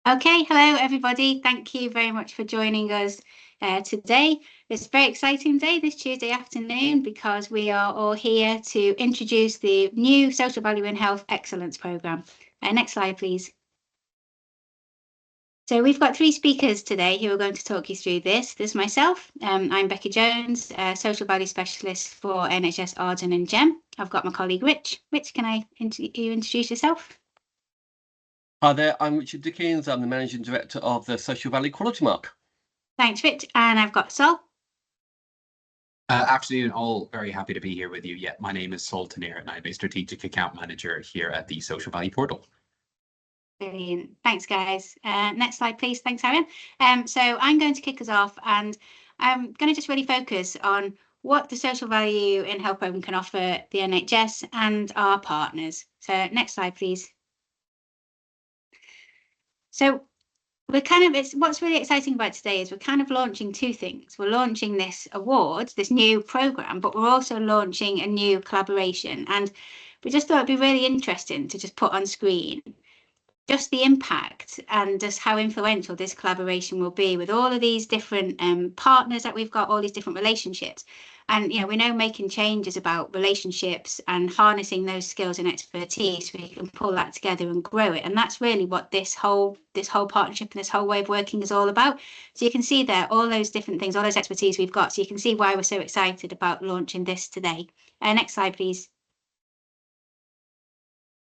Okay, hello everybody. Thank you very much for joining us today. It's a very exciting day this Tuesday afternoon because we are all here to introduce the new Social Value in Health Excellence Programme. Next slide, please. So we've got three speakers today who are going to talk you through this. There's myself, I'm Becky Jones, Social Value Specialist for NHS Arden and GEM. I've got my colleague Rich. Rich, can you introduce yourself? Hi there, I'm Richard Dickens. I'm the Managing Director of the Social Value Quality Mark. Thanks, Rich. And I've got Sol. Afternoon, all. Very happy to be here with you. Yeah, my name is Sol Tanir and I'm a Strategic Account Manager here at the Social Value Portal. Brilliant. Thanks, guys. Next slide, please. Thanks, Aaron. So I'm going to kick us off and I'm going to just really focus on what the Social Value in Health Programme can offer the NHS and our partners. So next slide, please. So what's really exciting about today is we're kind of launching two things. We're launching this award, this new programme, but we're also launching a new collaboration. And we just thought it'd be really interesting to just put on screen just the impact and just how influential this collaboration will be with all of these different partners that we've got, all these different relationships. And, we know making change is about relationships and harnessing those skills and expertise so we can pull that together and grow it. And that's really what this whole partnership and this whole way of working is all about. So you can see there all those different things, all those expertise we've got. So you can see why we're so excited about launching this today. Next slide, please.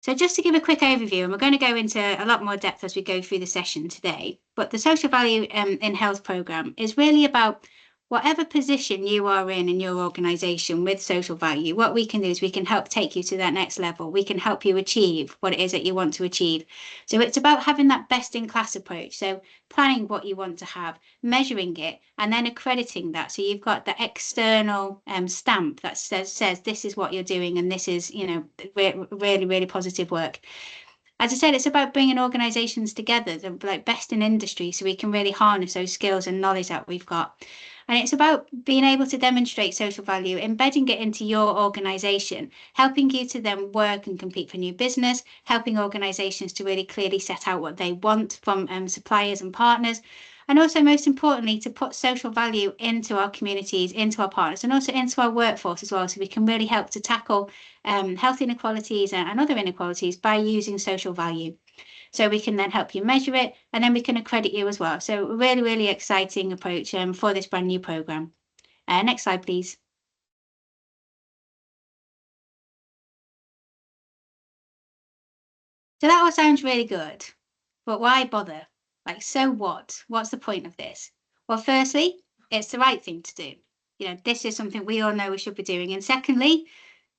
So just to give a quick overview, and we're going to go into a lot more depth as we go through the session today, but the Social Value in Health Programme is really about whatever position you are in your organisation with social value. What we can do is we can help take you to that next level. We can help you achieve what it is that you want to achieve. So it's about having that best in class approach. So planning what you want to have, measuring it, and then accrediting that. So you've got the external stamp that says this is what you're doing and this is, really, really positive work. As I said, it's about bringing organisations together, like best in industry, so we can really harness those skills and knowledge that we've got. And it's about being able to demonstrate social value, embedding it into your organisation, helping you to then work and compete for new business, helping organisations to really clearly set out what they want from suppliers and partners. And also, most importantly, to put social value into our communities, into our partners, and also into our workforce as well, so we can really help to tackle health inequalities and other inequalities by using social value. So we can then help you measure it, and then we can accredit you as well. So a really, really exciting approach for this brand new programme. Next slide, please. So that all sounds really good, but why bother? Like, so what? What's the point of this? Well, firstly, it's the right thing to do. This is something we all know we should be doing. And secondly,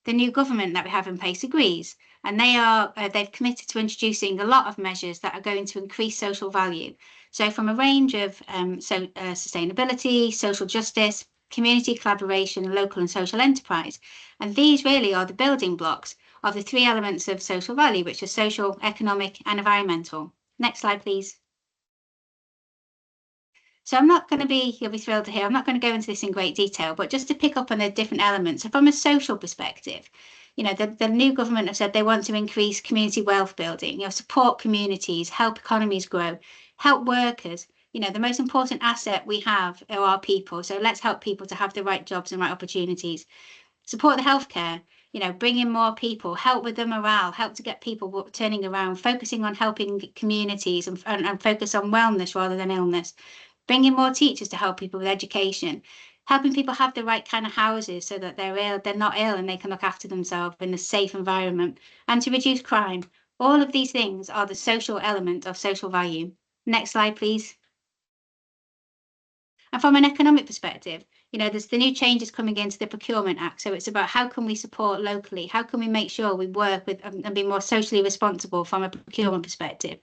the new government that we have in place agrees, and they've committed to introducing a lot of measures that are going to increase social value. So from a range of sustainability, social justice, community collaboration, local and social enterprise. And these really are the building blocks of the three elements of social value, which are social, economic and environmental. Next slide, please. So you'll be thrilled to hear, I'm not going to go into this in great detail, but just to pick up on the different elements. So from a social perspective, the new government have said they want to increase community wealth building, support communities, help economies grow, help workers. The most important asset we have are our people. So let's help people to have the right jobs and right opportunities. Support the healthcare, bring in more people, help with the morale, help to get people turning around, focusing on helping communities and focus on wellness rather than illness. Bringing more teachers to help people with education, helping people have the right kind of houses so that they're not ill and they can look after themselves in a safe environment, and to reduce crime. All of these things are the social element of social value. Next slide, please. And from an economic perspective, there's the new changes coming into the Procurement Act. So it's about how can we support locally? How can we make sure we work with and be more socially responsible from a procurement perspective?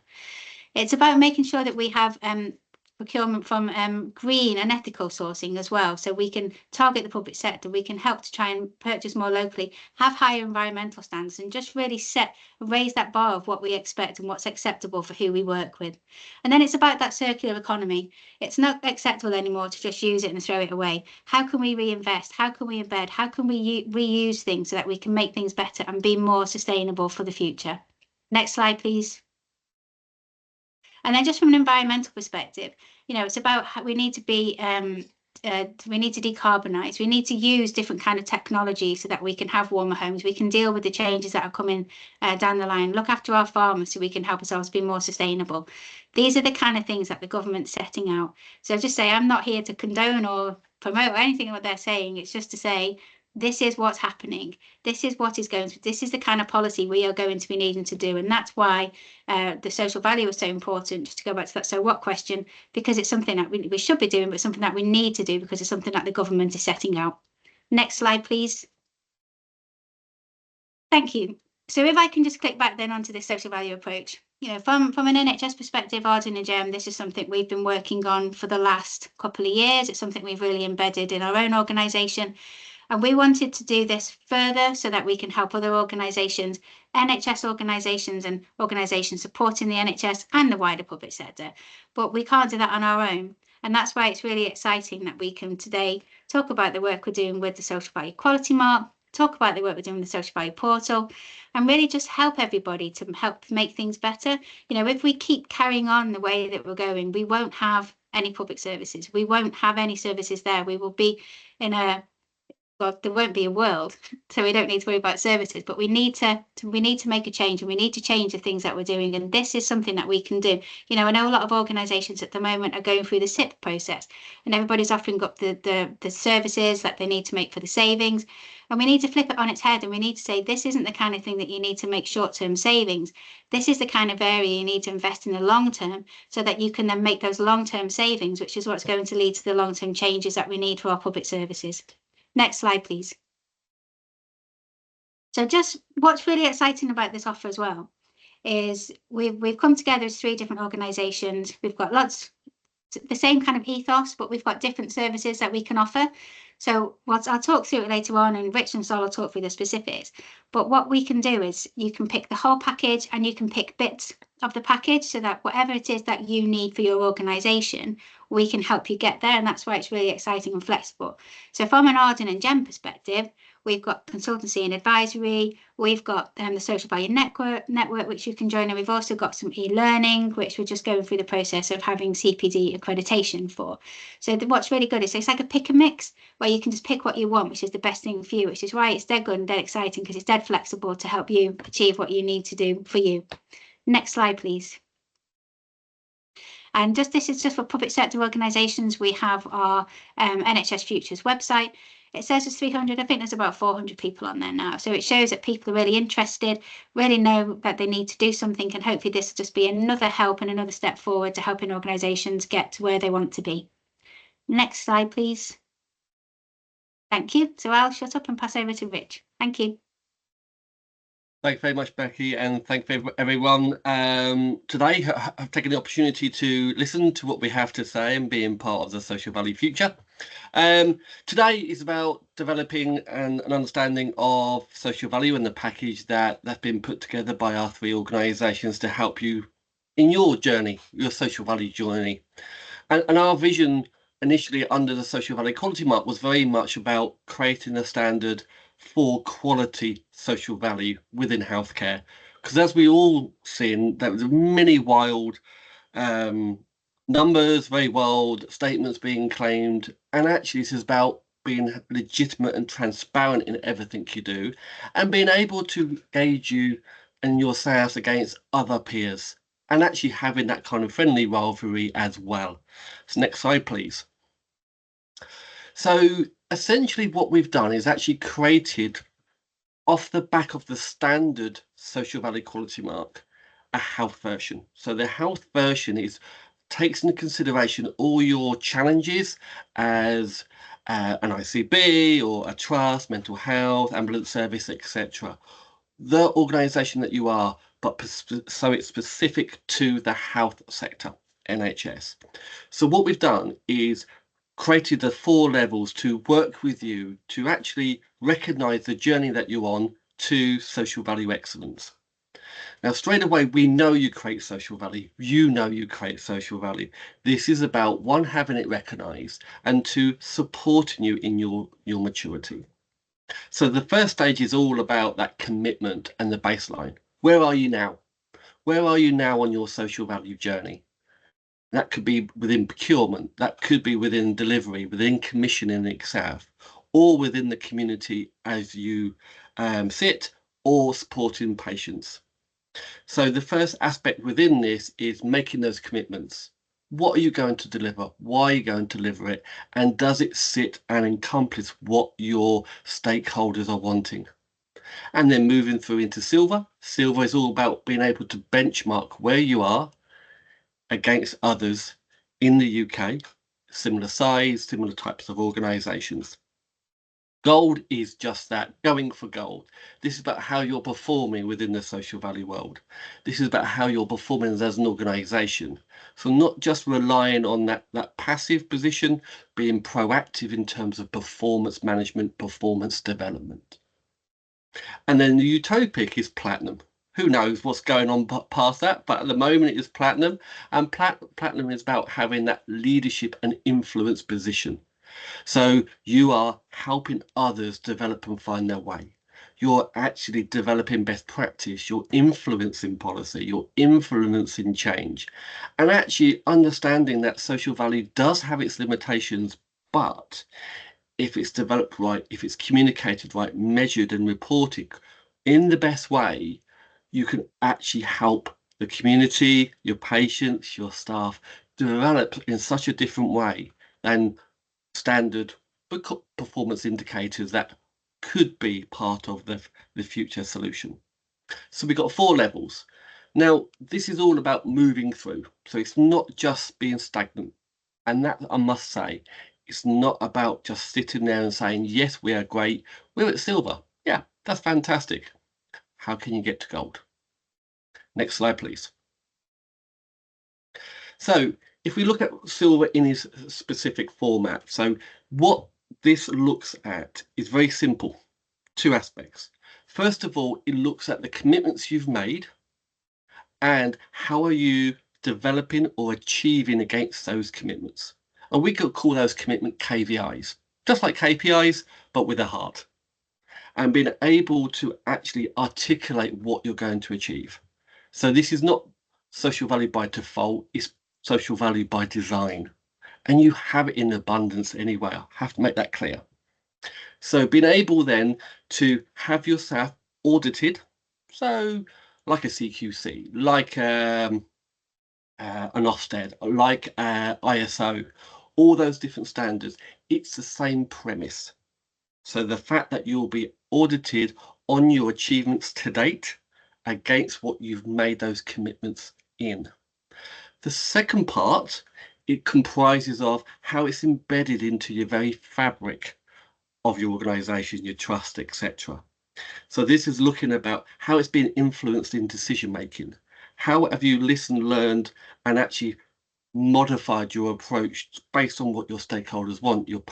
It's about making sure that we have procurement from green and ethical sourcing as well, so we can target the public sector, we can help to try and purchase more locally, have higher environmental standards, and just really raise that bar of what we expect and what's acceptable for who we work with. And then it's about that circular economy. It's not acceptable anymore to just use it and throw it away. How can we reinvest? How can we embed? How can we reuse things so that we can make things better and be more sustainable for the future? Next slide, please. And then just from an environmental perspective, you know, it's about how we need to be we need to decarbonise. We need to use different kind of technology so that we can have warmer homes. We can deal with the changes that are coming down the line. Look after our farmers so we can help ourselves be more sustainable. These are the kind of things that the government's setting out. So just say I'm not here to condone or promote anything what they're saying. It's just to say this is what's happening. This is what is going to. This is the kind of policy we are going to be needing to do, and that's why the social value is so important. Just to go back to that so what question, because it's something that we should be doing, but something that we need to do because it's something that the government is setting out. Next slide, please. Thank you. So if I can just click back then onto this social value approach, you know, from an NHS perspective, Arden GEM, this is something we've been working on for the last couple of years. It's something we've really embedded in our own organisation. And we wanted to do this further so that we can help other organisations, NHS organisations and organisations supporting the NHS and the wider public sector. But we can't do that on our own. And that's why it's really exciting that we can today talk about the work we're doing with the Social Value Quality Mark, talk about the work we're doing with the Social Value Portal, and really just help everybody to help make things better. You know, if we keep carrying on the way that we're going, we won't have any public services. We won't have any services there. We will be in a well, there won't be a world, so we don't need to worry about services, but we need to make a change, and we need to change the things that we're doing, and this is something that we can do. You know, I know a lot of organisations at the moment are going through the SIP process, and everybody's offering up the services that they need to make for the savings, and we need to flip it on its head, and we need to say this isn't the kind of thing that you need to make short-term savings. This is the kind of area you need to invest in the long term so that you can then make those long-term savings, which is what's going to lead to the long-term changes that we need for our public services. Next slide, please. So just what's really exciting about this offer as well is we've come together as 3 different organisations. We've got lots, the same kind of ethos, but we've got different services that we can offer. So I'll talk through it later on, and Rich and Sol will talk through the specifics. But what we can do is you can pick the whole package and you can pick bits of the package so that whatever it is that you need for your organisation, we can help you get there. And that's why it's really exciting and flexible. So from an Arden and GEM perspective, we've got consultancy and advisory. We've got the Social Value Network, which you can join. And we've also got some e-learning, which we're just going through the process of having CPD accreditation for. So what's really good is it's like a pick and mix where you can just pick what you want, which is the best thing for you, which is why it's dead good and dead exciting, because it's dead flexible to help you achieve what you need to do for you. Next slide, please. And this is just for public sector organisations. We have our NHS Futures website. It says there's 300, I think there's about 400 people on there now. So it shows that people are really interested, really know that they need to do something, and hopefully this will just be another help and another step forward to helping organisations get to where they want to be. Next slide, please. Thank you. So I'll shut up and pass over to Rich. Thank you. Thanks very much, Becky, and thank you everyone. Today, I've taken the opportunity to listen to what we have to say and being part of the Social Value Future. Today is about developing an understanding of social value and the package that's been put together by our 3 organisations to help you in your journey, your social value journey. And our vision initially under the Social Value Quality Mark was very much about creating a standard for quality social value within healthcare, because as we all seen, there was many wild numbers, very wild statements being claimed, and actually this is about being legitimate and transparent in everything you do, and being able to gauge you and your sales against other peers, and actually having that kind of friendly rivalry as well. So next slide, please. So essentially what we've done is actually created, off the back of the standard Social Value Quality Mark, a health version. So the health version takes into consideration all your challenges as an ICB or a trust, mental health, ambulance service, etc. The organisation that you are, but so it's specific to the health sector, NHS. So what we've done is created the 4 levels to work with you to actually recognise the journey that you're on to social value excellence. Now, straight away, we know you create social value. You know you create social value. This is about 1, having it recognised, and 2, supporting you in your maturity. So the first stage is all about that commitment and the baseline. Where are you now? Where are you now on your social value journey? That could be within procurement, that could be within delivery, within commissioning itself, or within the community as you sit, or supporting patients. So the first aspect within this is making those commitments. What are you going to deliver? Why are you going to deliver it? And does it sit and encompass what your stakeholders are wanting? And then moving through into silver. Silver is all about being able to benchmark where you are against others in the UK, similar size, similar types of organisations. Gold is just that, going for gold. This is about how you're performing within the social value world. This is about how you're performing as an organisation. So not just relying on that passive position, being proactive in terms of performance management, performance development. And then the utopic is platinum. Who knows what's going on past that, but at the moment it is platinum, and platinum is about having that leadership and influence position. So you are helping others develop and find their way. You're actually developing best practice, you're influencing policy, you're influencing change, and actually understanding that social value does have its limitations, but if it's developed right, if it's communicated right, measured and reported in the best way, you can actually help the community, your patients, your staff develop in such a different way than standard performance indicators that could be part of the future solution. So we've got 4 levels. Now, this is all about moving through. So it's not just being stagnant. And that, I must say, it's not about just sitting there and saying, yes, we are great, we're at silver. Yeah, that's fantastic. How can you get to gold? Next slide, please. So if we look at silver in its specific format, so what this looks at is very simple. 2 aspects. First of all, it looks at the commitments you've made and how are you developing or achieving against those commitments. And we could call those commitment KVIs, just like KPIs, but with a heart. And being able to actually articulate what you're going to achieve. So this is not social value by default, it's social value by design. And you have it in abundance anyway. I have to make that clear. So being able then to have yourself audited, so like a CQC, like an Ofsted, like ISO, all those different standards, it's the same premise. So the fact that you'll be audited on your achievements to date against what you've made those commitments in. The second part, it comprises of how it's embedded into your very fabric of your organisation, your trust, etc. So this is looking about how it's been influenced in decision making. How have you listened, learned, and actually modified your approach based on what your stakeholders want, your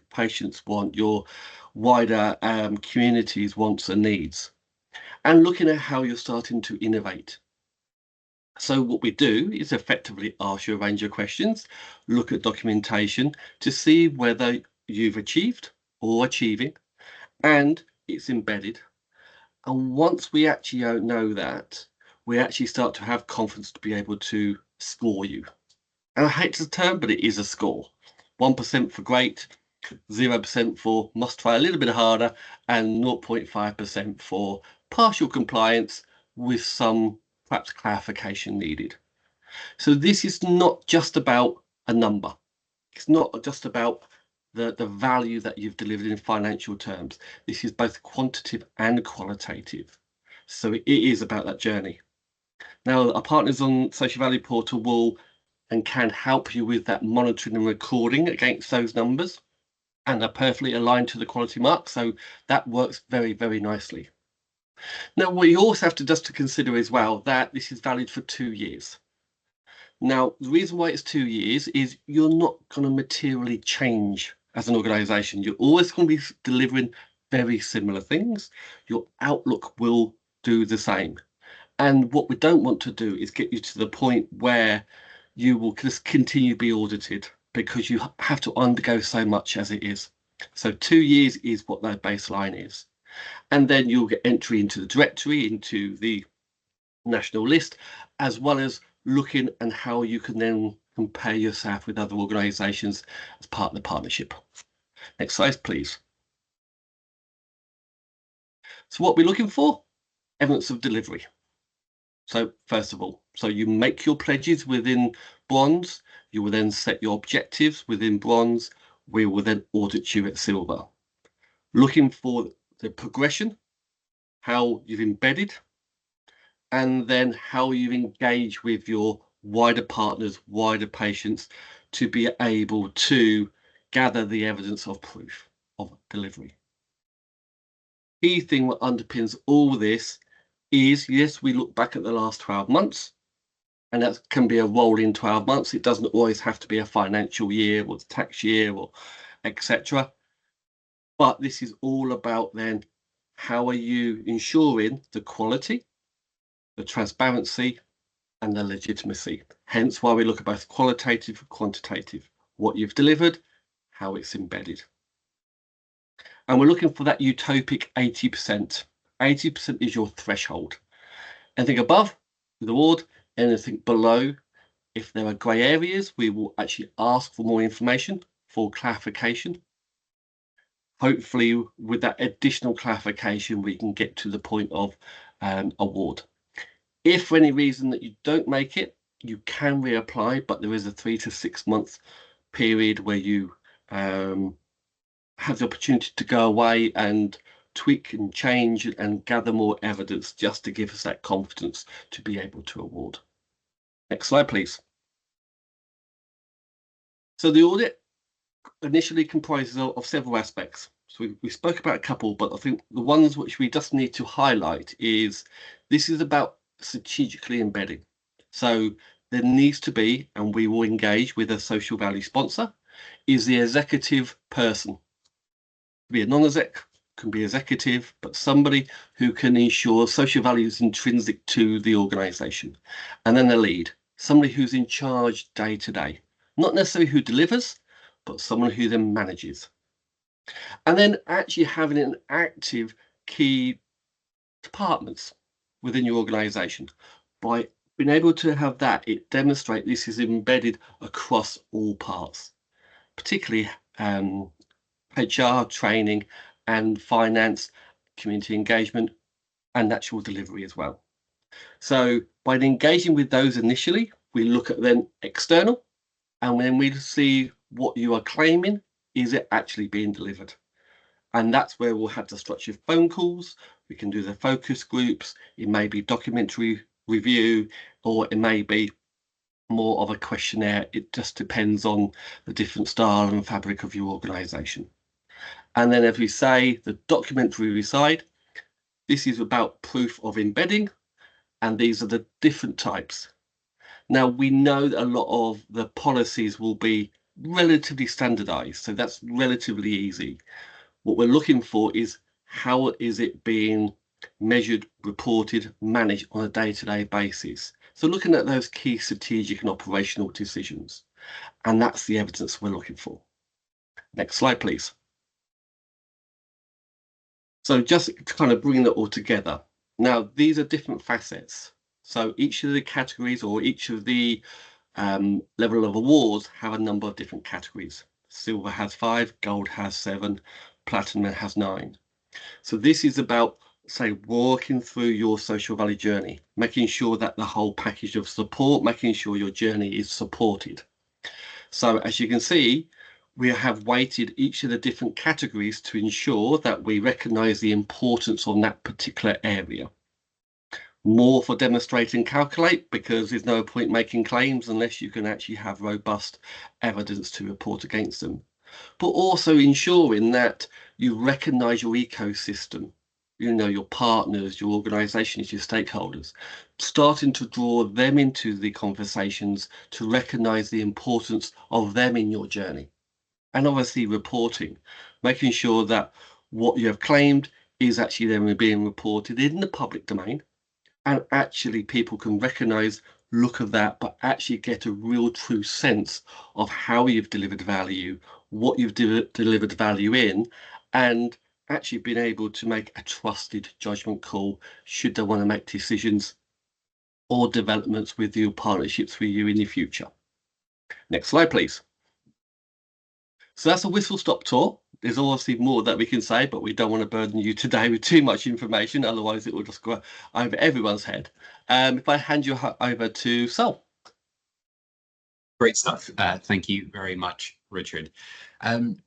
patients want, your wider communities wants and needs, and looking at how you're starting to innovate. So what we do is effectively ask you a range of questions, look at documentation to see whether you've achieved or achieving, and it's embedded. And once we actually know that, we actually start to have confidence to be able to score you. And I hate the term, but it is a score. 1% for great, 0% for must try a little bit harder, and 0.5% for partial compliance with some perhaps clarification needed. So this is not just about a number. It's not just about the value that you've delivered in financial terms. This is both quantitative and qualitative. So it is about that journey. Now, our partners on Social Value Portal will and can help you with that monitoring and recording against those numbers, and are perfectly aligned to the quality mark. So that works very, very nicely. Now, what you also have to just to consider as well, that this is valid for 2 years. Now, the reason why it's 2 years is you're not going to materially change as an organisation. You're always going to be delivering very similar things. Your outlook will do the same. And what we don't want to do is get you to the point where you will just continue to be audited, because you have to undergo so much as it is. So 2 years is what that baseline is. And then you'll get entry into the directory, into the national list, as well as looking and how you can then compare yourself with other organisations as part of the partnership. Next slide, please. So what we're looking for, evidence of delivery. So first of all, so you make your pledges within bronze, you will then set your objectives within bronze, we will then audit you at silver. Looking for the progression, how you've embedded, and then how you engage with your wider partners, wider patients, to be able to gather the evidence of proof of delivery. Key thing that underpins all this is, yes, we look back at the last 12 months, and that can be a rolling 12 months. It doesn't always have to be a financial year or tax year or etc. But this is all about then, how are you ensuring the quality, the transparency, and the legitimacy? Hence why we look at both qualitative and quantitative, what you've delivered, how it's embedded. And we're looking for that utopic 80%. 80% is your threshold. Anything above, the award. Anything below, if there are grey areas, we will actually ask for more information, for clarification. Hopefully, with that additional clarification, we can get to the point of award. If for any reason that you don't make it, you can reapply, but there is a 3 to 6 month period where you have the opportunity to go away and tweak and change and gather more evidence, just to give us that confidence to be able to award. Next slide, please. So the audit initially comprises of several aspects. So we spoke about a couple, but I think the ones which we just need to highlight is, this is about strategically embedding. So there needs to be, and we will engage with a social value sponsor, is the executive person. Be a non-exec, can be executive, but somebody who can ensure social value is intrinsic to the organisation. And then the lead, somebody who's in charge day to day, not necessarily who delivers, but someone who then manages. And then actually having an active key departments within your organisation. By being able to have that, it demonstrates this is embedded across all parts, particularly HR, training, and finance, community engagement, and actual delivery as well. So by engaging with those initially, we look at then external, and then we see what you are claiming, is it actually being delivered? And that's where we'll have the structured phone calls, we can do the focus groups, it may be documentary review, or it may be more of a questionnaire. It just depends on the different style and fabric of your organisation. And then, as we say, the documentary side, this is about proof of embedding, and these are the different types. Now, we know that a lot of the policies will be relatively standardized, so that's relatively easy. What we're looking for is, how is it being measured, reported, managed on a day-to-day basis? So looking at those key strategic and operational decisions, and that's the evidence we're looking for. Next slide, please. So just to kind of bring that all together. Now, these are different facets. So each of the categories, or each of the level of awards, have a number of different categories. Silver has 5, gold has 7, platinum has 9. So this is about, say, walking through your social value journey, making sure that the whole package of support, making sure your journey is supported. So as you can see, we have weighted each of the different categories to ensure that we recognise the importance on that particular area. More for demonstrate and calculate, because there's no point making claims unless you can actually have robust evidence to report against them. But also ensuring that you recognise your ecosystem, you know, your partners, your organisations, your stakeholders, starting to draw them into the conversations to recognise the importance of them in your journey. And obviously reporting, making sure that what you have claimed is actually then being reported in the public domain, and actually people can recognise, look at that, but actually get a real true sense of how you've delivered value, what you've delivered value in, and actually being able to make a trusted judgment call should they want to make decisions or developments with your partnerships with you in the future. Next slide, please. So that's a whistle-stop tour. There's obviously more that we can say, but we don't want to burden you today with too much information, otherwise it will just go over everyone's head. If I hand you over to Sol. Great stuff. Thank you very much, Richard.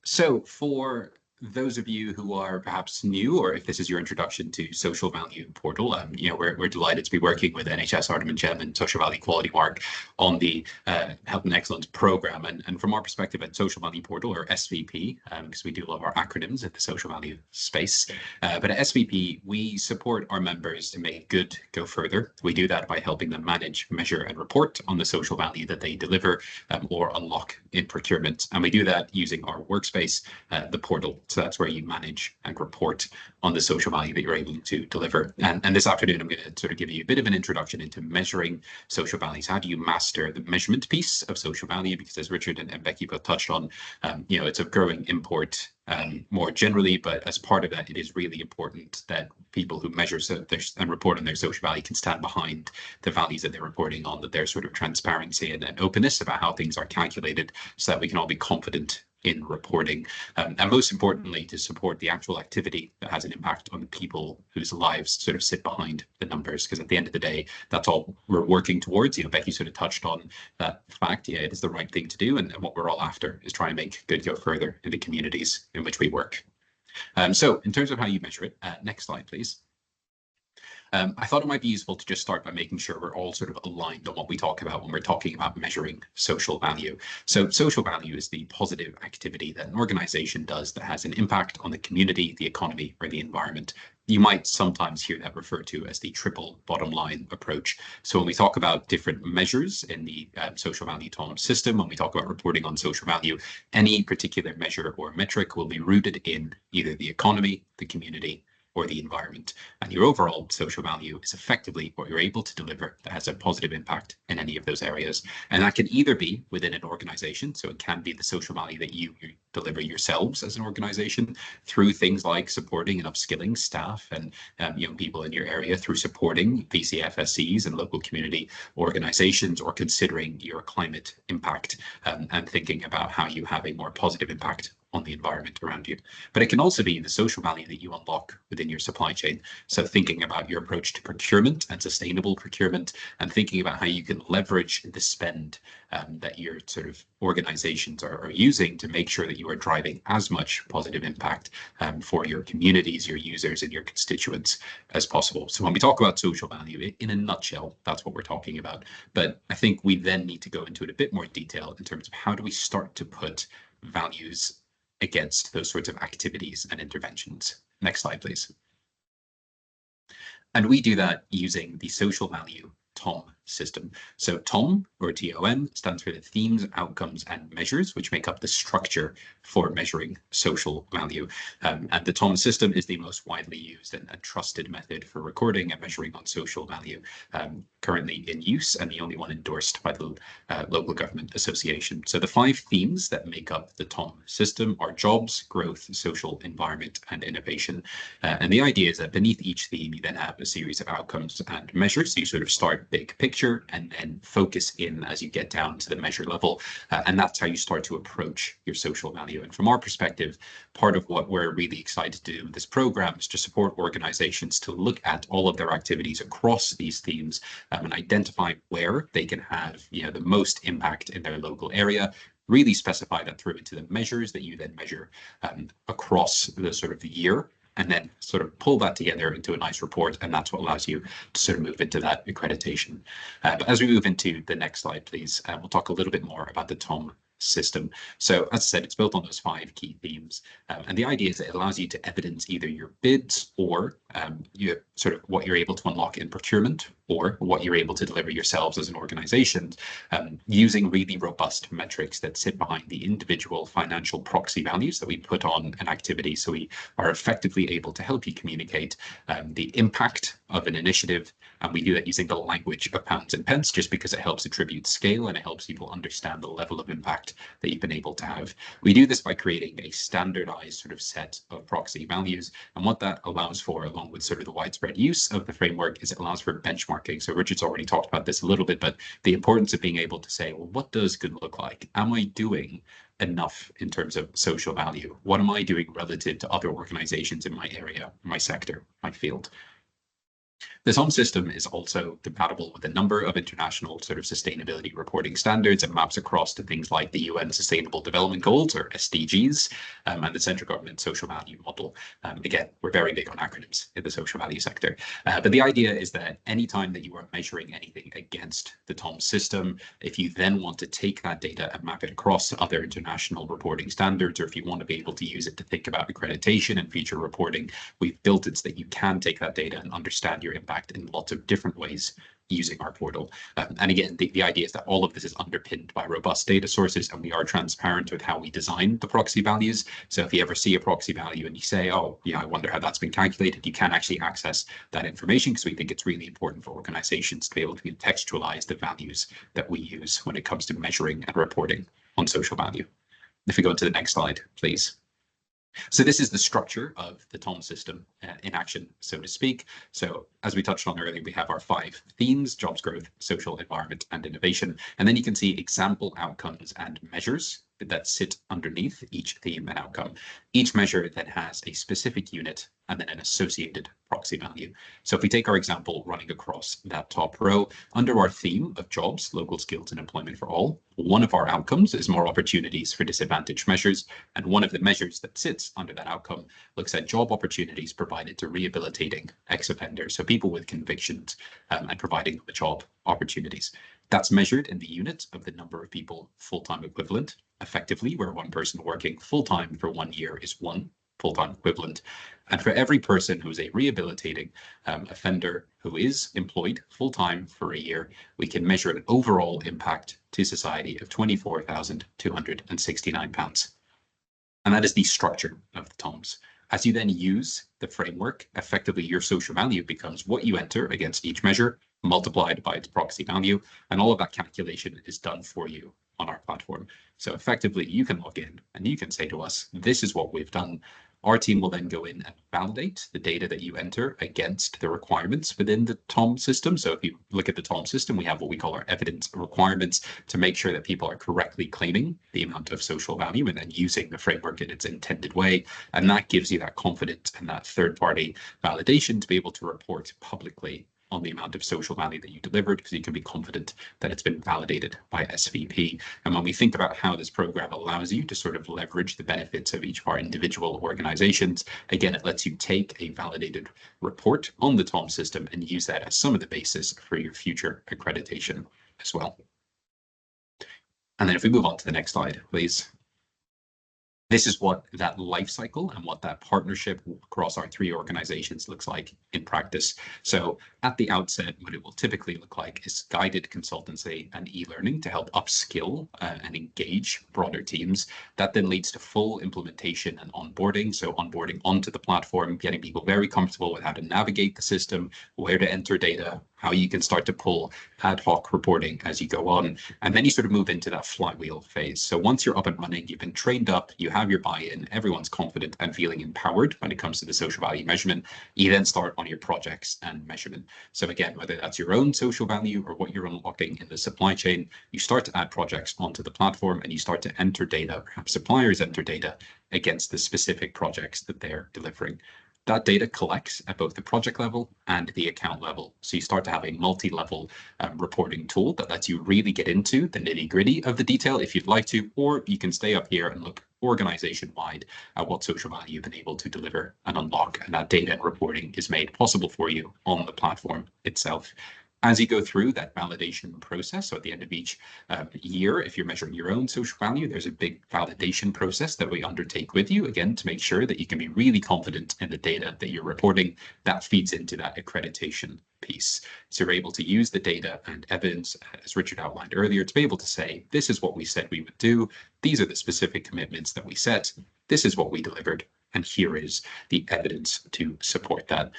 So for those of you who are perhaps new, or if this is your introduction to Social Value Portal, we're delighted to be working with NHS Arden GEM and Social Value Quality Mark on the Health and Excellence program. And from our perspective at Social Value Portal, or SVP, because we do love our acronyms at the social value space, but at SVP, we support our members to make good go further. We do that by helping them manage, measure, and report on the social value that they deliver or unlock in procurement. And we do that using our workspace, the portal. So that's where you manage and report on the social value that you're able to deliver. And this afternoon, I'm going to sort of give you a bit of an introduction into measuring social values. How do you master the measurement piece of social value? Because as Richard and Becky both touched on, it's a growing import more generally, but as part of that, it is really important that people who measure and report on their social value can stand behind the values that they're reporting on, that there's sort of transparency and openness about how things are calculated so that we can all be confident in reporting, and most importantly, to support the actual activity that has an impact on the people whose lives sort of sit behind the numbers. Because at the end of the day, that's all we're working towards. Becky sort of touched on that fact. Yeah, it is the right thing to do, and what we're all after is try and make good go further in the communities in which we work. So in terms of how you measure it, next slide, please. I thought it might be useful to just start by making sure we're all sort of aligned on what we talk about when we're talking about measuring social value. So social value is the positive activity that an organization does that has an impact on the community, the economy, or the environment. You might sometimes hear that referred to as the triple bottom line approach. So when we talk about different measures in the social value TOM system, when we talk about reporting on social value, any particular measure or metric will be rooted in either the economy, the community, or the environment. And your overall social value is effectively what you're able to deliver that has a positive impact in any of those areas. And that can either be within an organization, so it can be the social value that you deliver yourselves as an organization through things like supporting and upskilling staff and young people in your area, through supporting VCFSCs and local community organizations, or considering your climate impact and thinking about how you have a more positive impact on the environment around you. But it can also be the social value that you unlock within your supply chain. So thinking about your approach to procurement and sustainable procurement, and thinking about how you can leverage the spend that your sort of organizations are using to make sure that you are driving as much positive impact for your communities, your users, and your constituents as possible. So when we talk about social value, in a nutshell, that's what we're talking about. But I think we then need to go into it a bit more detail in terms of how do we start to put values against those sorts of activities and interventions. Next slide, please. And we do that using the social value TOM system. So TOM, or TOM, stands for the themes, outcomes, and measures, which make up the structure for measuring social value. And the TOM system is the most widely used and trusted method for recording and measuring on social value, currently in use, and the only one endorsed by the local government association. So the 5 themes that make up the TOM system are jobs, growth, social, environment, and innovation. And the idea is that beneath each theme, you then have a series of outcomes and measures. So you sort of start big picture and then focus in as you get down to the measure level. And that's how you start to approach your social value. And from our perspective, part of what we're really excited to do with this program is to support organizations to look at all of their activities across these themes and identify where they can have the most impact in their local area, really specify that through into the measures that you then measure across the sort of the year, and then sort of pull that together into a nice report. And that's what allows you to sort of move into that accreditation. But as we move into the next slide, please, we'll talk a little bit more about the TOM system. So as I said, it's built on those 5 key themes. And the idea is that it allows you to evidence either your bids or sort of what you're able to unlock in procurement, or what you're able to deliver yourselves as an organization, using really robust metrics that sit behind the individual financial proxy values that we put on an activity. So we are effectively able to help you communicate the impact of an initiative. And we do that using the language of pounds and pence, just because it helps attribute scale and it helps people understand the level of impact impact that you've been able to have. We do this by creating a standardized sort of set of proxy values. And what that allows for, along with sort of the widespread use of the framework, is it allows for benchmarking. So Richard's already talked about this a little bit, but the importance of being able to say, well, what does good look like? Am I doing enough in terms of social value? What am I doing relative to other organizations in my area, my sector, my field? The TOM system is also compatible with a number of international sort of sustainability reporting standards and maps across to things like the UN Sustainable Development Goals, or SDGs, and the central government social value model. Again, we're very big on acronyms in the social value sector. But the idea is that anytime that you are measuring anything against the TOM system, if you then want to take that data and map it across to other international reporting standards, or if you want to be able to use it to think about accreditation and future reporting, we've built it so that you can take that data and understand your impact in lots of different ways using our portal. And again, the idea is that all of this is underpinned by robust data sources, and we are transparent with how we design the proxy values. So if you ever see a proxy value and you say, oh, yeah, I wonder how that's been calculated, you can actually access that information, because we think it's really important for organizations to be able to contextualize the values that we use when it comes to measuring and reporting on social value. If we go to the next slide, please. So this is the structure of the TOM system in action, so to speak. So as we touched on earlier, we have our 5 themes: jobs, growth, social, environment, and innovation. And then you can see example outcomes and measures that sit underneath each theme and outcome. Each measure then has a specific unit and then an associated proxy value. So if we take our example running across that top row, under our theme of jobs, local skills, and employment for all, one of our outcomes is more opportunities for disadvantaged measures. And one of the measures that sits under that outcome looks at job opportunities provided to rehabilitating ex-offenders, so people with convictions, and providing them with job opportunities. That's measured in the unit of the number of people full-time equivalent, effectively, where one person working full-time for 1 year is 1 full-time equivalent. And for every person who is a rehabilitating offender who is employed full-time for a year, we can measure an overall impact to society of £24,269. And that is the structure of the TOMs. As you then use the framework, effectively your social value becomes what you enter against each measure, multiplied by its proxy value, and all of that calculation is done for you on our platform. So effectively, you can log in and you can say to us, this is what we've done. Our team will then go in and validate the data that you enter against the requirements within the TOM system. So if you look at the TOM system, we have what we call our evidence requirements to make sure that people are correctly claiming the amount of social value and then using the framework in its intended way. And that gives you that confidence and that third-party validation to be able to report publicly on the amount of social value that you delivered, because you can be confident that it's been validated by SVP. And when we think about how this program allows you to sort of leverage the benefits of each of our individual organizations, again, it lets you take a validated report on the TOM system and use that as some of the basis for your future accreditation as well. And then if we move on to the next slide, please. This is what that life cycle and what that partnership across our 3 organizations looks like in practice. So at the outset, what it will typically look like is guided consultancy and e-learning to help upskill and engage broader teams. That then leads to full implementation and onboarding. So onboarding onto the platform, getting people very comfortable with how to navigate the system, where to enter data, how you can start to pull ad hoc reporting as you go on. And then you sort of move into that flywheel phase. So once you're up and running, you've been trained up, you have your buy-in, everyone's confident and feeling empowered when it comes to the social value measurement, you then start on your projects and measurement. So again, whether that's your own social value or what you're unlocking in the supply chain, you start to add projects onto the platform and you start to enter data, perhaps suppliers enter data against the specific projects that they're delivering. That data collects at both the project level and the account level. So you start to have a multi-level reporting tool that lets you really get into the nitty-gritty of the detail if you'd like to, or you can stay up here and look organization-wide at what social value you've been able to deliver and unlock. And that data and reporting is made possible for you on the platform itself. As you go through that validation process, so at the end of each year, if you're measuring your own social value, there's a big validation process that we undertake with you, again, to make sure that you can be really confident in the data that you're reporting. That feeds into that accreditation piece. So you're able to use the data and evidence, as Richard outlined earlier, to be able to say, this is what we said we would do. These are the specific commitments that we set. This is what we delivered. And here is the evidence to support that.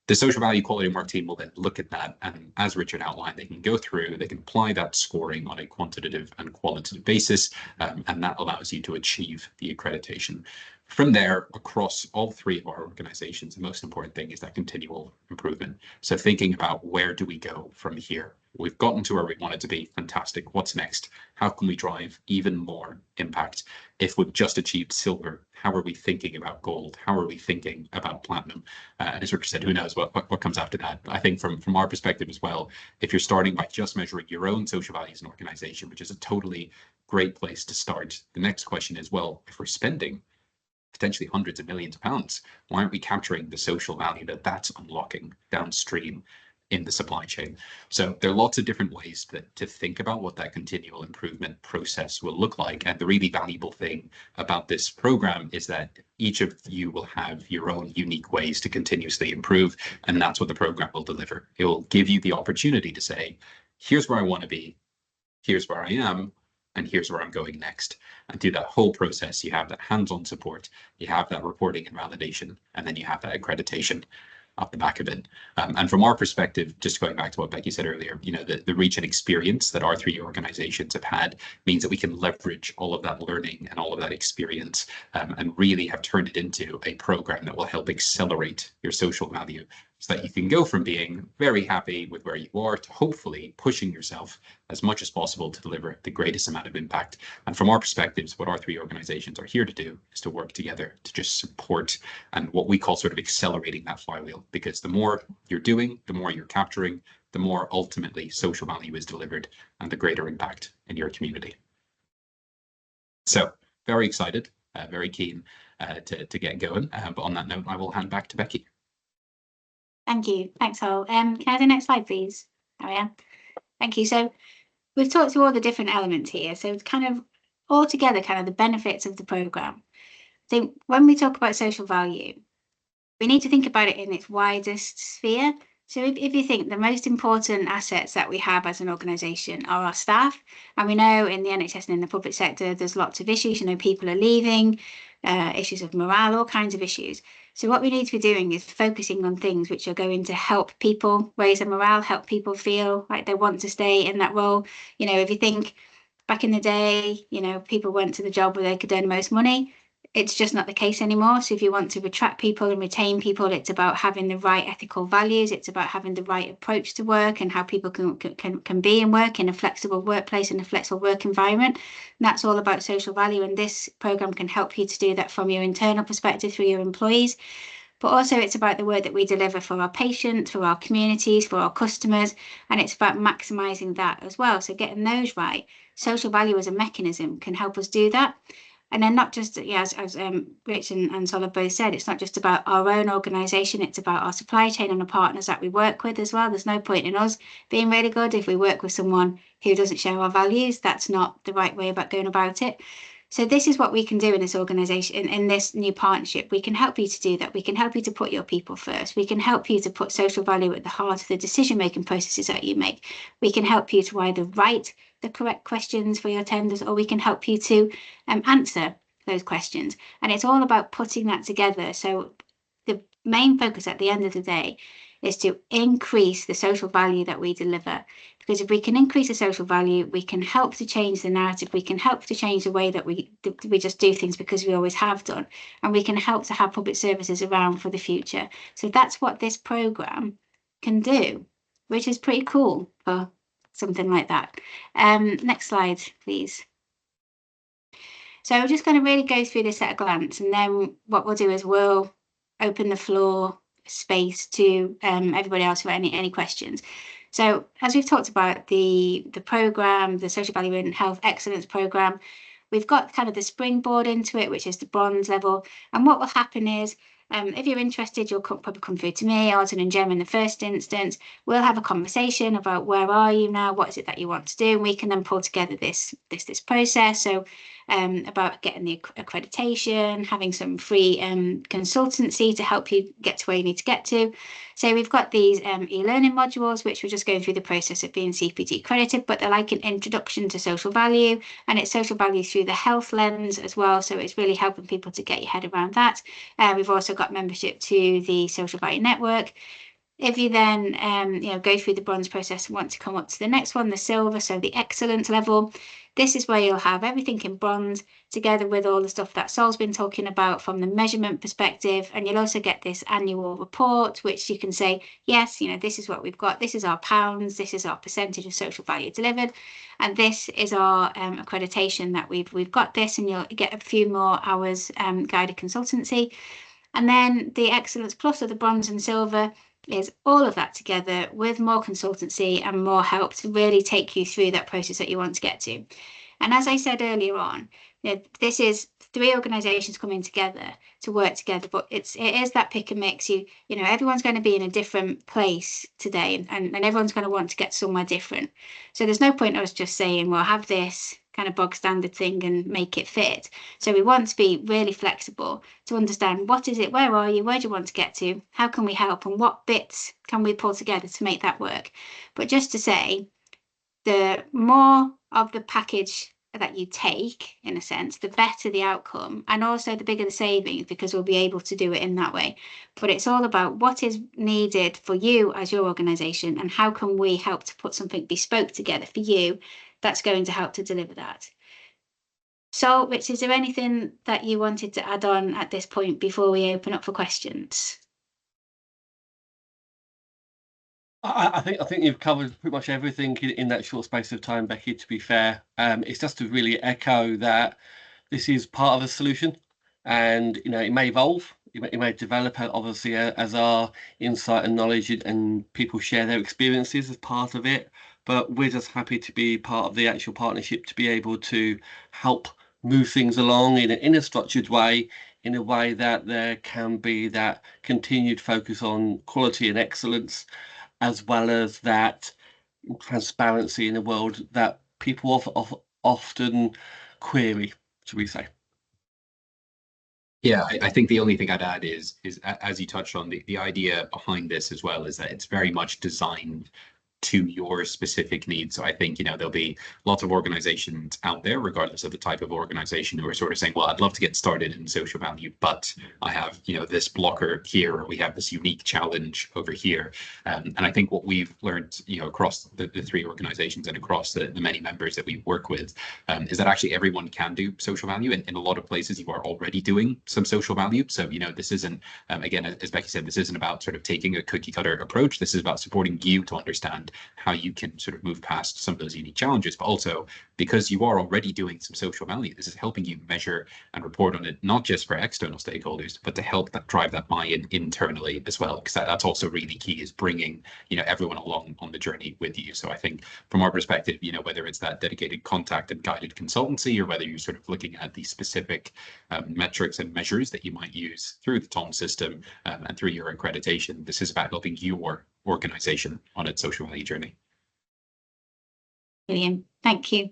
The social value quality mark team will then look at that, and as Richard outlined, they can go through, they can apply that scoring on a quantitative and qualitative basis, and that allows you to achieve the accreditation. From there, across all three of our organizations, the most important thing is that continual improvement. So thinking about where do we go from here? We've gotten to where we want it to be. Fantastic. What's next? How can we drive even more impact? If we've just achieved silver, how are we thinking about gold? How are we thinking about platinum? And as Richard said, who knows what comes after that? I think from our perspective as well, if you're starting by just measuring your own social values and organization, which is a totally great place to start, the next question is, well, if we're spending potentially hundreds of millions of pounds, why aren't we capturing the social value that that's unlocking downstream in the supply chain? So there are lots of different ways to think about what that continual improvement process will look like. And the really valuable thing about this program is that each of you will have your own unique ways to continuously improve. And that's what the program will deliver. It will give you the opportunity to say, here's where I want to be, here's where I am, and here's where I'm going next. And through that whole process, you have that hands-on support, you have that reporting and validation, and then you have that accreditation off the back of it. And from our perspective, just going back to what Becky said earlier, you know, the reach and experience that our three organizations have had means that we can leverage all of that learning and all of that experience and really have turned it into a program that will help accelerate your social value, so that you can go from being very happy with where you are to hopefully pushing yourself as much as possible to deliver the greatest amount of impact. And from our perspectives, what our three organizations are here to do is to work together to just support and what we call sort of accelerating that flywheel, because the more you're doing, the more you're capturing, the more ultimately social value is delivered and the greater impact in your community. So very excited, very keen to get going. But on that note, I will hand back to Becky. Thank you. Thanks, Hal. Can I have the next slide, please, Ariane? Thank you. So we've talked through all the different elements here. So it's kind of all together, kind of the benefits of the programme. I think when we talk about social value, we need to think about it in its widest sphere. So if you think the most important assets that we have as an organisation are our staff, and we know in the NHS and in the public sector, there's lots of issues, you know, people are leaving, issues of morale, all kinds of issues. So what we need to be doing is focusing on things which are going to help people raise their morale, help people feel like they want to stay in that role. You know, if you think back in the day, you know, people went to the job where they could earn the most money. It's just not the case anymore. So if you want to attract people and retain people, it's about having the right ethical values. It's about having the right approach to work and how people can be and work in a flexible workplace and a flexible work environment. And that's all about social value. And this programme can help you to do that from your internal perspective through your employees. But also it's about the work that we deliver for our patients, for our communities, for our customers. And it's about maximising that as well. So getting those right. Social value as a mechanism can help us do that. And then not just, yeah, as Rich and Sol have both said, it's not just about our own organisation, it's about our supply chain and the partners that we work with as well. There's no point in us being really good if we work with someone who doesn't share our values. That's not the right way about going about it. So this is what we can do in this organisation, in this new partnership. We can help you to do that. We can help you to put your people first. We can help you to put social value at the heart of the decision-making processes that you make. We can help you to either write the correct questions for your tenders, or we can help you to answer those questions. And it's all about putting that together. So the main focus at the end of the day is to increase the social value that we deliver. Because if we can increase the social value, we can help to change the narrative. We can help to change the way that we just do things because we always have done. And we can help to have public services around for the future. So that's what this programme can do, which is pretty cool for something like that. Next slide, please. So I'm just going to really go through this at a glance, and then what we'll do is we'll open the floor space to everybody else for any questions. So as we've talked about the programme, the Social Value in Health Excellence programme, we've got kind of the springboard into it, which is the bronze level. And what will happen is, if you're interested, you'll probably come through to me, Arden and Gem in the first instance. We'll have a conversation about where are you now, what is it that you want to do, and we can then pull together this process. So about getting the accreditation, having some free consultancy to help you get to where you need to get to. So we've got these e-learning modules, which we're just going through the process of being CPD accredited, but they're like an introduction to social value, and it's social value through the health lens as well. So it's really helping people to get your head around that. We've also got membership to the Social Value Network. If you then go through the bronze process and want to come up to the next one, the silver, so the excellence level, this is where you'll have everything in bronze together with all the stuff that Sol's been talking about from the measurement perspective. And you'll also get this annual report, which you can say, yes, this is what we've got. This is our pounds. This is our percentage of social value delivered. And this is our accreditation that we've got this, and you'll get a few more hours guided consultancy. And then the excellence plus of the bronze and silver is all of that together with more consultancy and more help to really take you through that process that you want to get to. And as I said earlier on, this is 3 organizations coming together to work together, but it is that pick and mix. Everyone's going to be in a different place today, and everyone's going to want to get somewhere different. So there's no point us just saying, well, have this kind of bog standard thing and make it fit. So we want to be really flexible to understand what is it, where are you, where do you want to get to, how can we help, and what bits can we pull together to make that work. But just to say, the more of the package that you take, in a sense, the better the outcome, and also the bigger the savings, because we'll be able to do it in that way. But it's all about what is needed for you as your organisation, and how can we help to put something bespoke together for you that's going to help to deliver that. So, Rich, is there anything that you wanted to add on at this point before we open up for questions? I think you've covered pretty much everything in that short space of time, Becky, to be fair. It's just to really echo that this is part of a solution, and it may evolve, it may develop, obviously, as our insight and knowledge and people share their experiences as part of it. But we're just happy to be part of the actual partnership, to be able to help move things along in a structured way, in a way that there can be that continued focus on quality and excellence, as well as that transparency in a world that people often query, should we say. Yeah, I think the only thing I'd add is as you touched on, the idea behind this as well is that it's very much designed to your specific needs. So I think, there'll be lots of organizations out there, regardless of the type of organization, who are sort of saying, well, I'd love to get started in social value, but I have, this blocker here, or we have this unique challenge over here. And I think what we've learned, across the 3 organizations and across the many members that we work with, is that actually everyone can do social value. And in a lot of places, you are already doing some social value. So, this isn't, again, as Becky said, this isn't about sort of taking a cookie cutter approach. This is about supporting you to understand how you can sort of move past some of those unique challenges, but also because you are already doing some social value, this is helping you measure and report on it, not just for external stakeholders, but to help drive that buy-in internally as well, because that's also really key, is bringing everyone along on the journey with you. So I think from our perspective, whether it's that dedicated contact and guided consultancy, or whether you're sort of looking at the specific metrics and measures that you might use through the TOM system and through your accreditation, this is about helping your organization on its social value journey. Brilliant, thank you.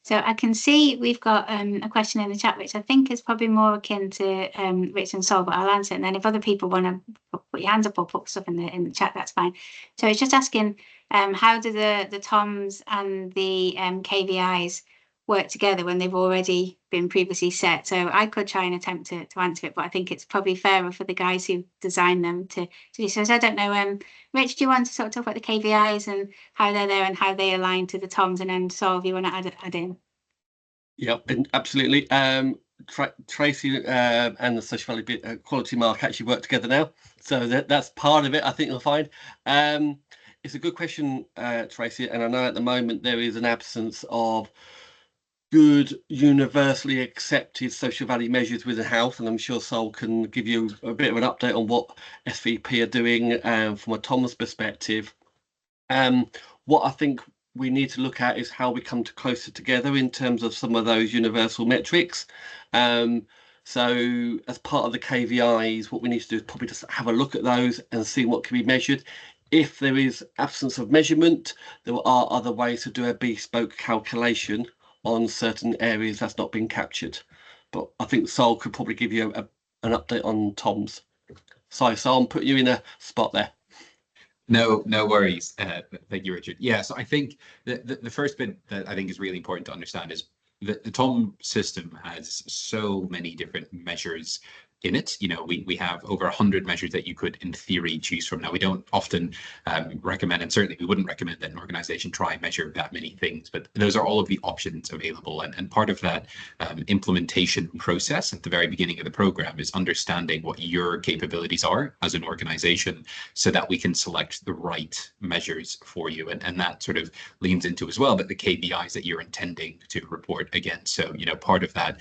So I can see we've got a question in the chat, which I think is probably more akin to Rich and Sol, but I'll answer it. And then if other people want to put your hands up or put stuff in the chat, that's fine. So it's just asking, how do the TOMs and the KVIs work together when they've already been previously set? So I could try and attempt to answer it, but I think it's probably fairer for the guys who designed them to do so. So I don't know, Rich, do you want to sort of talk about the KVIs and how they're there and how they align to the TOMs, and then Sol, if you want to add in? Yep, absolutely. Tracy and the social value quality mark actually work together now, so that's part of it, I think you'll find. It's a good question, Tracy, and I know at the moment there is an absence of good, universally accepted social value measures within health, and I'm sure Sol can give you a bit of an update on what SVP are doing from a TOMS perspective. What I think we need to look at is how we come closer together in terms of some of those universal metrics. So as part of the KVIs, what we need to do is probably just have a look at those and see what can be measured. If there is absence of measurement, there are other ways to do a bespoke calculation on certain areas that's not been captured. But I think Sol could probably give you an update on TOMs. Sorry, Sol, I'm putting you in a spot there. No worries. Thank you, Richard. Yeah, so I think the first bit that I think is really important to understand is that the TOM system has so many different measures in it. You know, we have over 100 measures that you could, in theory, choose from. Now, we don't often recommend, and certainly we wouldn't recommend that an organization try and measure that many things, but those are all of the options available. And part of that implementation process at the very beginning of the program is understanding what your capabilities are as an organization so that we can select the right measures for you. And that sort of leans into as well, but the KPIs that you're intending to report against. So, you know, part of that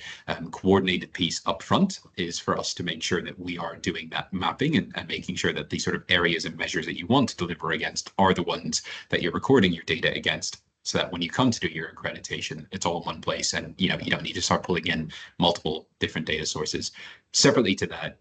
coordinated piece up front is for us to make sure that we are doing that mapping and making sure that the sort of areas and measures that you want to deliver against are the ones that you're recording your data against, so that when you come to do your accreditation, it's all in one place, and you don't need to start pulling in multiple different data sources. Separately to that,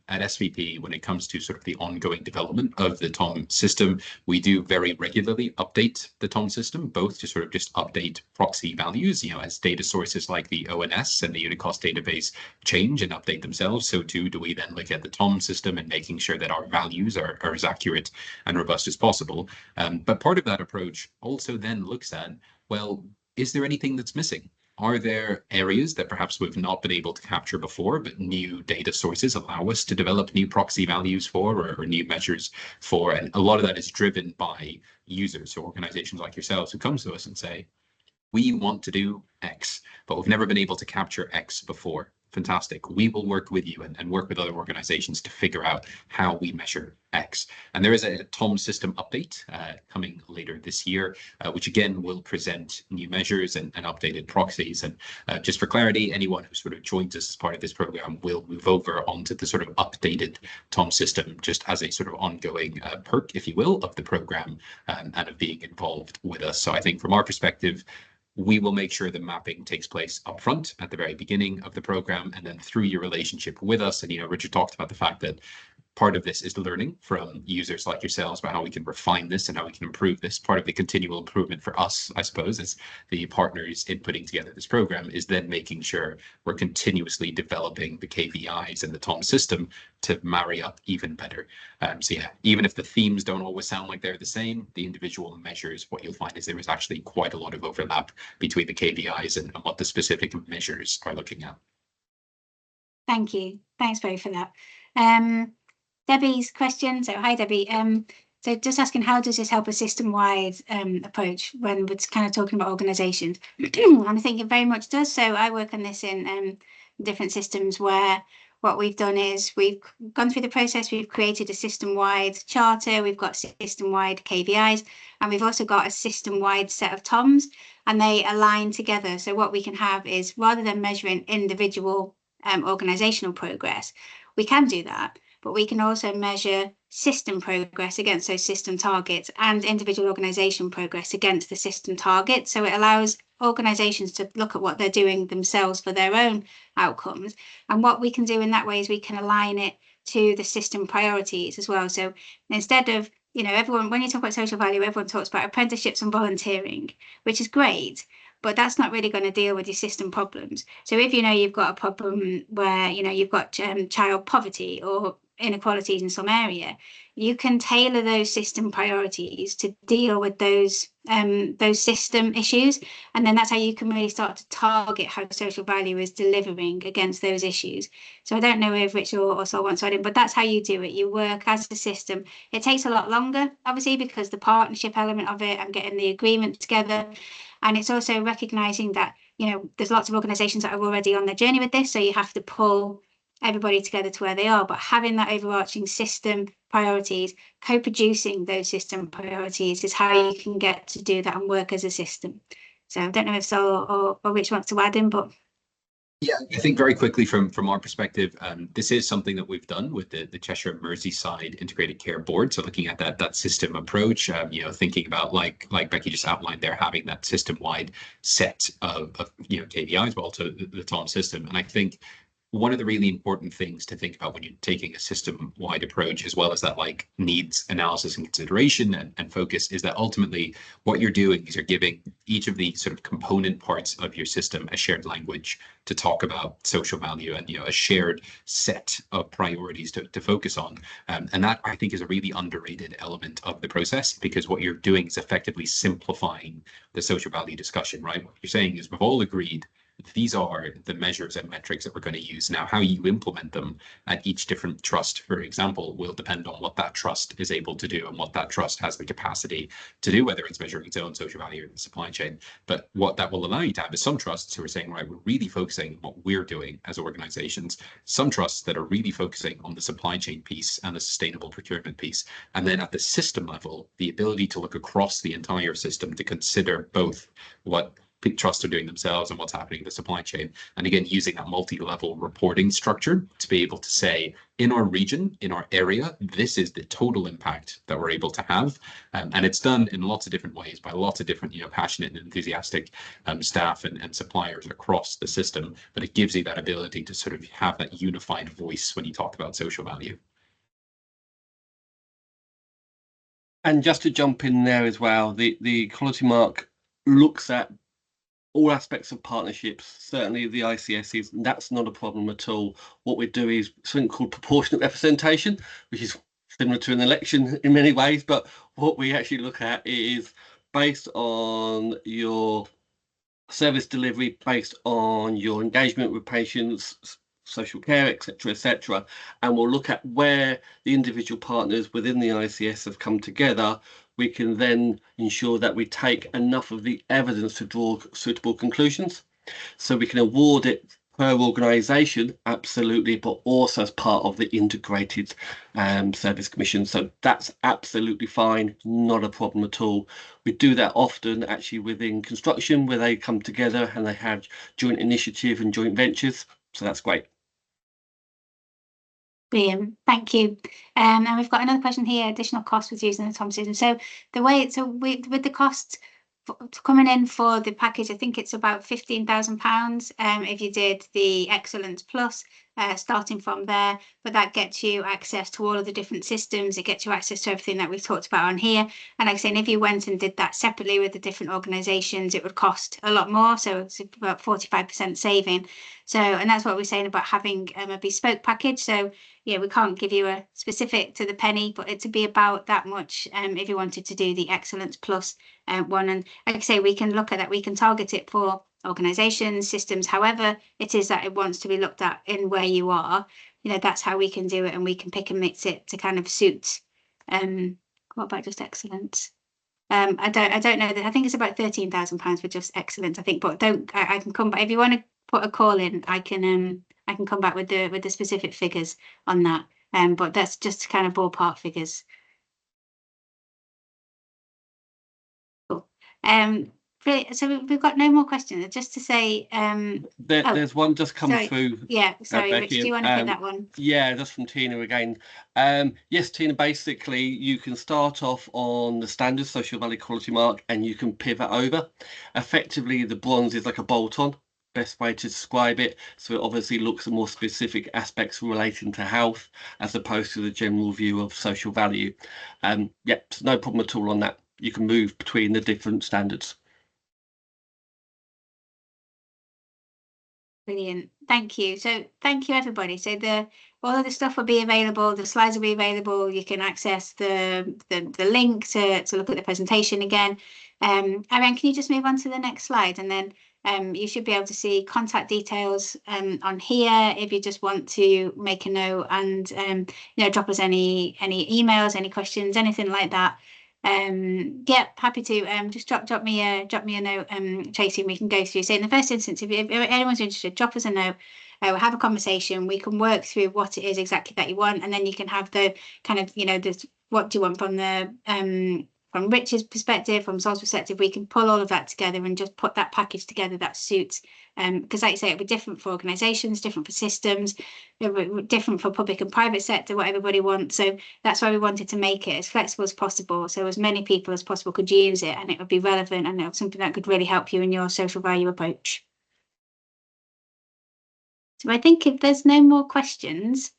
at SVP, when it comes to sort of the ongoing development of the TOM system, we do very regularly update the TOM system, both to sort of just update proxy values, as data sources like the ONS and the Unicast database change and update themselves. So too do we then look at the TOM system and making sure that our values are as accurate and robust as possible. But part of that approach also then looks at, well, is there anything that's missing? Are there areas that perhaps we've not been able to capture before, but new data sources allow us to develop new proxy values for, or new measures for? And a lot of that is driven by users, so organizations like yourselves who come to us and say, we want to do X, but we've never been able to capture X before. Fantastic. We will work with you and work with other organizations to figure out how we measure X. And there is a TOM system update coming later this year, which again will present new measures and updated proxies. And just for clarity, anyone who sort of joins us as part of this program will move over onto the sort of updated TOM system, just as a sort of ongoing perk, if you will, of the program and of being involved with us. So I think from our perspective, we will make sure the mapping takes place up front at the very beginning of the program, and then through your relationship with us. And, Richard talked about the fact that part of this is learning from users like yourselves about how we can refine this and how we can improve this. Part of the continual improvement for us, I suppose, as the partners in putting together this program, is then making sure we're continuously developing the KPIs and the TOM system to marry up even better. So yeah, even if the themes don't always sound like they're the same, the individual measures, what you'll find is there is actually quite a lot of overlap between the KPIs and what the specific measures are looking at. Thank you. Thanks, Barry, for that. Debbie's question. So hi, Debbie. So just asking, how does this help a system-wide approach when we're kind of talking about organisations? I think it very much does. So I work on this in different systems where what we've done is we've gone through the process, we've created a system-wide charter, we've got system-wide KPIs, and we've also got a system-wide set of TOMs, and they align together. So what we can have is, rather than measuring individual organisational progress, we can do that, but we can also measure system progress against those system targets and individual organisation progress against the system targets. So it allows organisations to look at what they're doing themselves for their own outcomes. And what we can do in that way is we can align it to the system priorities as well. So instead of, everyone, when you talk about social value, everyone talks about apprenticeships and volunteering, which is great, but that's not really going to deal with your system problems. So if you've got a problem where you've got child poverty or inequalities in some area, you can tailor those system priorities to deal with those system issues, and then that's how you can really start to target how social value is delivering against those issues. So I don't know if Rich or Sol wants to add in, but that's how you do it. You work as a system. It takes a lot longer, obviously, because the partnership element of it and getting the agreement together. And it's also recognizing that, there's lots of organizations that are already on their journey with this. So you have to pull everybody together to where they are. But having that overarching system priorities, co-producing those system priorities is how you can get to do that and work as a system. So I don't know if Sol or Rich wants to add in, but. Yeah, I think very quickly from our perspective, this is something that we've done with the Cheshire Merseyside Integrated Care Board. So looking at that system approach, thinking about like Becky just outlined there, having that system-wide set of KPIs, but also the TOM system. And I think one of the really important things to think about when you're taking a system-wide approach, as well as that needs analysis and consideration and focus, is that ultimately what you're doing is you're giving each of the sort of component parts of your system a shared language to talk about social value and a shared set of priorities to focus on. And that, I think, is a really underrated element of the process, because what you're doing is effectively simplifying the social value discussion, right? What you're saying is we've all agreed these are the measures and metrics that we're going to use. Now, how you implement them at each different trust, for example, will depend on what that trust is able to do and what that trust has the capacity to do, whether it's measuring its own social value in the supply chain. But what that will allow you to have is some trusts who are saying, right, we're really focusing on what we're doing as organizations, some trusts that are really focusing on the supply chain piece and the sustainable procurement piece. And then at the system level, the ability to look across the entire system to consider both what trusts are doing themselves and what's happening in the supply chain. And again, using that multi-level reporting structure to be able to say, in our region, in our area, this is the total impact that we're able to have. And it's done in lots of different ways by lots of different, passionate and enthusiastic staff and suppliers across the system. But it gives you that ability to sort of have that unified voice when you talk about social value. And just to jump in there as well, the quality mark looks at all aspects of partnerships, certainly the ICSs, that's not a problem at all. What we do is something called proportionate representation, which is similar to an election in many ways, but what we actually look at is based on your service delivery, based on your engagement with patients, social care, etc., and we'll look at where the individual partners within the ICS have come together. We can then ensure that we take enough of the evidence to draw suitable conclusions. So we can award it per organisation, absolutely, but also as part of the integrated service commission. So that's absolutely fine, not a problem at all. We do that often actually within construction, where they come together and they have joint initiative and joint ventures. So that's great. Brilliant, thank you. And we've got another question here: additional costs with using the Tom system. So with the costs coming in for the package, I think it's about £15,000 if you did the Excellence Plus, starting from there. But that gets you access to all of the different systems. It gets you access to everything that we've talked about on here. And like I say, if you went and did that separately with the different organisations, it would cost a lot more. So it's about 45% saving. So, and that's what we're saying about having a bespoke package. So yeah, we can't give you a specific to the penny, but it to be about that much if you wanted to do the Excellence Plus one. And like I say, we can look at that, we can target it for organisations, systems, however it is that it wants to be looked at in where you are. That's how we can do it, and we can pick and mix it to kind of suit. What about just Excellence? I don't know that. I think it's about £13,000 for just Excellence, I think, but I can come back if you want to put a call in. I can come back with the specific figures on that. But that's just kind of ballpark figures. Cool. So we've got no more questions. Just to say, there's one just come through. Yeah, sorry, Becky, Rich, do you want to pick that one? Yeah, that's from Tina again. Yes, Tina, basically you can start off on the standard social value quality mark and you can pivot over. Effectively, the bronze is like a bolt-on, best way to describe it. So it obviously looks at more specific aspects relating to health as opposed to the general view of social value. Yep, no problem at all on that. You can move between the different standards. Brilliant, thank you. So thank you, everybody. So all of the stuff will be available, the slides will be available. You can access the link to look at the presentation again. Ariane, can you just move on to the next slide, and then you should be able to see contact details on here if you just want to make a note and drop us any emails, any questions, anything like that. Yeah, happy to just drop me a note, Tracy, and we can go through. So in the first instance, if anyone's interested, drop us a note. We'll have a conversation. We can work through what it is exactly that you want, and then you can have the kind of this, what do you want from the from Rich's perspective, from Sol's perspective. We can pull all of that together and just put that package together that suits. Because like I say, it'll be different for organisations, different for systems, different for public and private sector, what everybody wants. So that's why we wanted to make it as flexible as possible, so as many people as possible could use it, and it would be relevant, and it was something that could really help you in your social value approach. So I think if there's no more questions,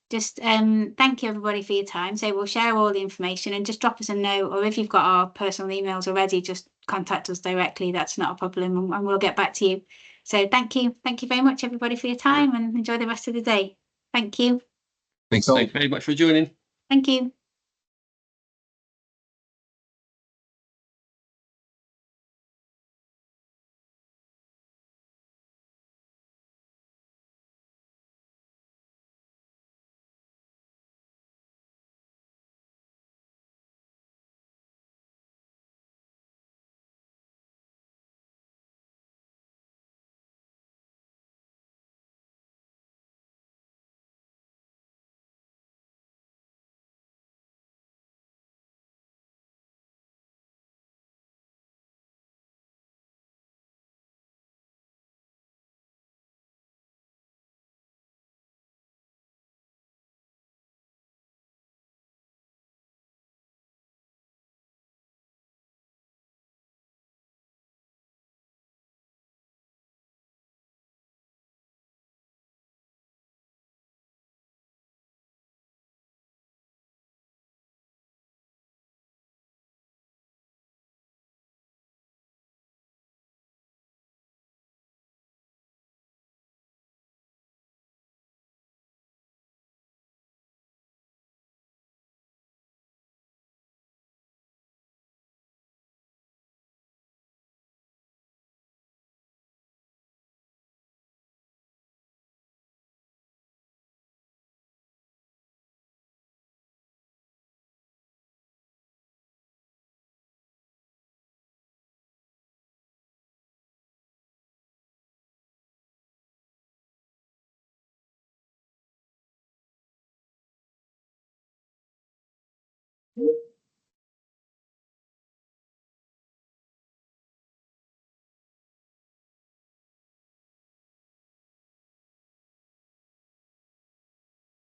just thank you everybody for your time. So we'll share all the information, and just drop us a note, or if you've got our personal emails already, just contact us directly. That's not a problem, and we'll get back to you. So thank you very much, everybody, for your time, and enjoy the rest of the day. Thank you. Thanks all. Thanks very much for joining. Thank you.